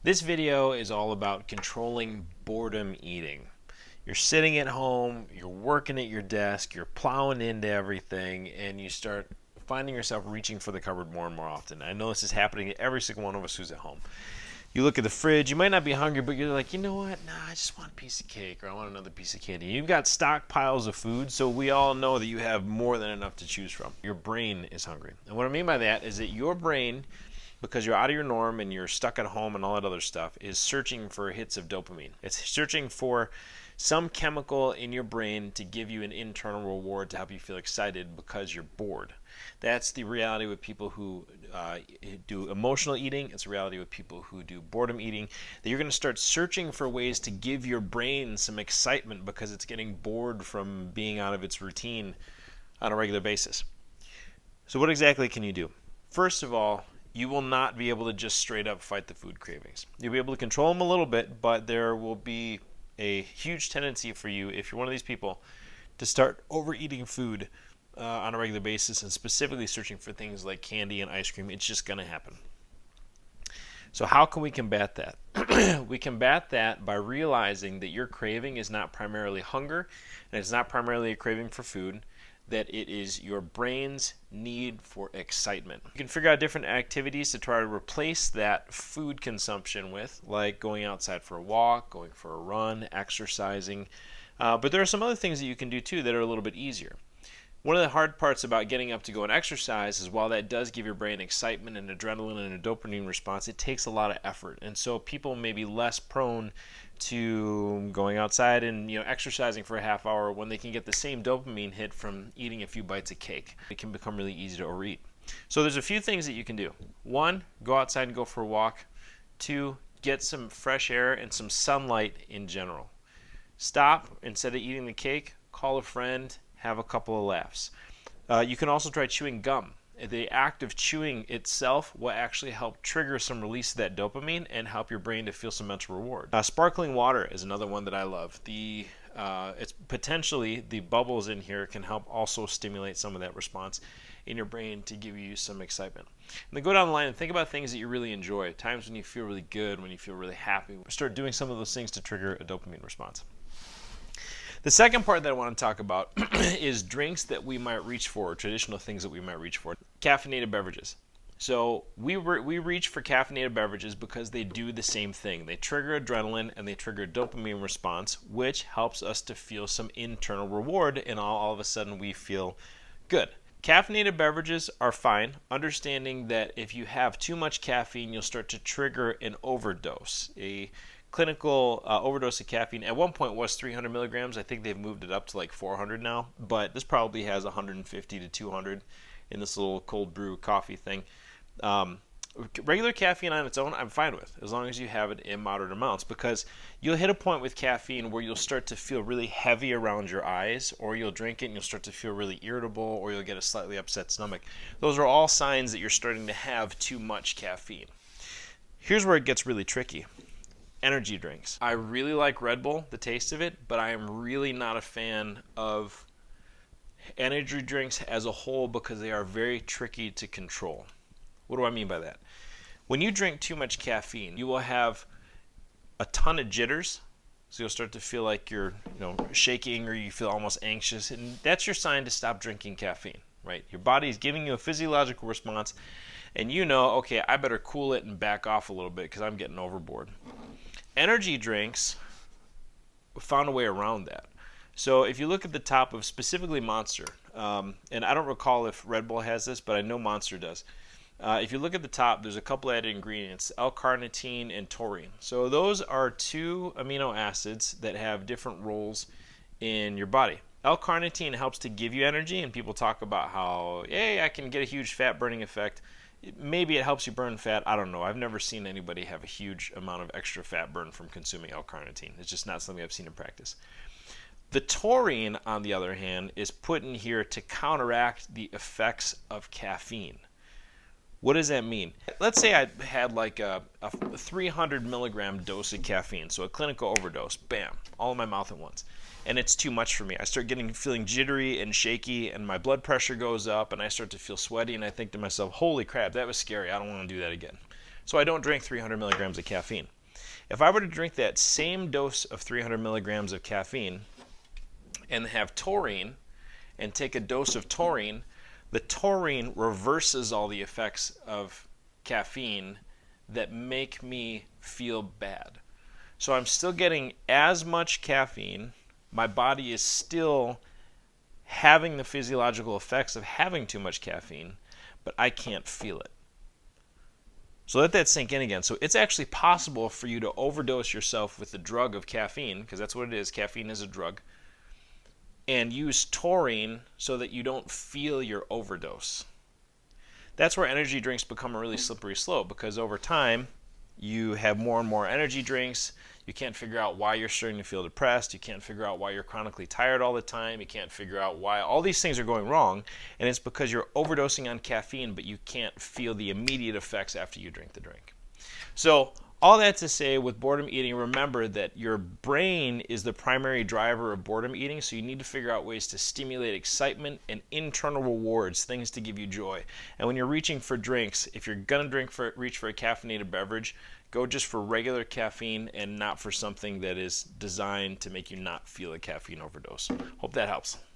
This video is all about controlling boredom eating. You're sitting at home, you're working at your desk, you're plowing into everything, and you start finding yourself reaching for the cupboard more and more often. I know this is happening to every single one of us who's at home. You look at the fridge, you might not be hungry, but you're like, you know what? Nah, I just want a piece of cake or I want another piece of candy. You've got stockpiles of food, so we all know that you have more than enough to choose from. Your brain is hungry. And what I mean by that is that your brain, because you're out of your norm and you're stuck at home and all that other stuff, is searching for hits of dopamine. It's searching for some chemical in your brain to give you an internal reward to help you feel excited because you're bored. That's the reality with people who do emotional eating. It's a reality with people who do boredom eating. That you're going to start searching for ways to give your brain some excitement because it's getting bored from being out of its routine on a regular basis. So what exactly can you do? First of all, you will not be able to just straight up fight the food cravings. You'll be able to control them a little bit, but there will be a huge tendency for you, if you're one of these people, to start overeating food on a regular basis and specifically searching for things like candy and ice cream. It's just going to happen. So how can we combat that? We combat that by realizing that your craving is not primarily hunger and it's not primarily a craving for food, that it is your brain's need for excitement. You can figure out different activities to try to replace that food consumption with, like going outside for a walk, going for a run, exercising. But there are some other things that you can do too that are a little bit easier. One of the hard parts about getting up to go and exercise is while that does give your brain excitement and adrenaline and a dopamine response, it takes a lot of effort. And so people may be less prone to going outside and exercising for a half hour when they can get the same dopamine hit from eating a few bites of cake. It can become really easy to overeat. So there's a few things that you can do. One, go outside and go for a walk. Two, get some fresh air and some sunlight in general. Stop, instead of eating the cake, call a friend, have a couple of laughs. You can also try chewing gum. The act of chewing itself will actually help trigger some release of that dopamine and help your brain to feel some mental reward. Sparkling water is another one that I love. It's potentially the bubbles in here can help also stimulate some of that response in your brain to give you some excitement. And then go down the line and think about things that you really enjoy, times when you feel really good, when you feel really happy. Start doing some of those things to trigger a dopamine response. The second part that I want to talk about is drinks that we might reach for, traditional things that we might reach for. Caffeinated beverages. So we reach for caffeinated beverages because they do the same thing. They trigger adrenaline and they trigger a dopamine response, which helps us to feel some internal reward, and all of a sudden we feel good. Caffeinated beverages are fine, understanding that if you have too much caffeine, you'll start to trigger an overdose. A clinical overdose of caffeine at one point was 300 milligrams. I think they've moved it up to like 400 now, but this probably has 150 to 200 in this little cold brew coffee thing. Regular caffeine on its own, I'm fine with, as long as you have it in moderate amounts, because you'll hit a point with caffeine where you'll start to feel really heavy around your eyes, or you'll drink it and you'll start to feel really irritable, or you'll get a slightly upset stomach. Those are all signs that you're starting to have too much caffeine. Here's where it gets really tricky. Energy drinks. I really like Red Bull, the taste of it, but I am really not a fan of energy drinks as a whole because they are very tricky to control. What do I mean by that? When you drink too much caffeine, you will have a ton of jitters. So you'll start to feel like you're, shaking, or you feel almost anxious, and that's your sign to stop drinking caffeine, right? Your body is giving you a physiological response, and okay, I better cool it and back off a little bit because I'm getting overboard. Energy drinks found a way around that. So if you look at the top of specifically Monster, and I don't recall if Red Bull has this, but I know Monster does. If you look at the top, there's a couple added ingredients, L-carnitine and taurine. So those are two amino acids that have different roles in your body. L-carnitine helps to give you energy, and people talk about how, hey, I can get a huge fat burning effect. Maybe it helps you burn fat. I don't know. I've never seen anybody have a huge amount of extra fat burn from consuming L-carnitine. It's just not something I've seen in practice. The taurine, on the other hand, is put in here to counteract the effects of caffeine. What does that mean? Let's say I had like a 300 milligram dose of caffeine, so a clinical overdose, bam, all in my mouth at once. And it's too much for me. I start feeling jittery and shaky, and my blood pressure goes up, and I start to feel sweaty, and I think to myself, holy crap, that was scary. I don't want to do that again. So I don't drink 300 milligrams of caffeine. If I were to drink that same dose of 300 milligrams of caffeine and have taurine and take a dose of taurine, the taurine reverses all the effects of caffeine that make me feel bad. So I'm still getting as much caffeine. My body is still having the physiological effects of having too much caffeine, but I can't feel it. So let that sink in again. So it's actually possible for you to overdose yourself with the drug of caffeine, because that's what it is. Caffeine is a drug. And use taurine so that you don't feel your overdose. That's where energy drinks become a really slippery slope, because over time you have more and more energy drinks. You can't figure out why you're starting to feel depressed. You can't figure out why you're chronically tired all the time. You can't figure out why all these things are going wrong. And it's because you're overdosing on caffeine, but you can't feel the immediate effects after you drink the drink. So all that to say, with boredom eating, remember that your brain is the primary driver of boredom eating, so you need to figure out ways to stimulate excitement and internal rewards, things to give you joy. And when you're reaching for drinks, if you're going to reach for a caffeinated beverage, go just for regular caffeine and not for something that is designed to make you not feel a caffeine overdose. Hope that helps.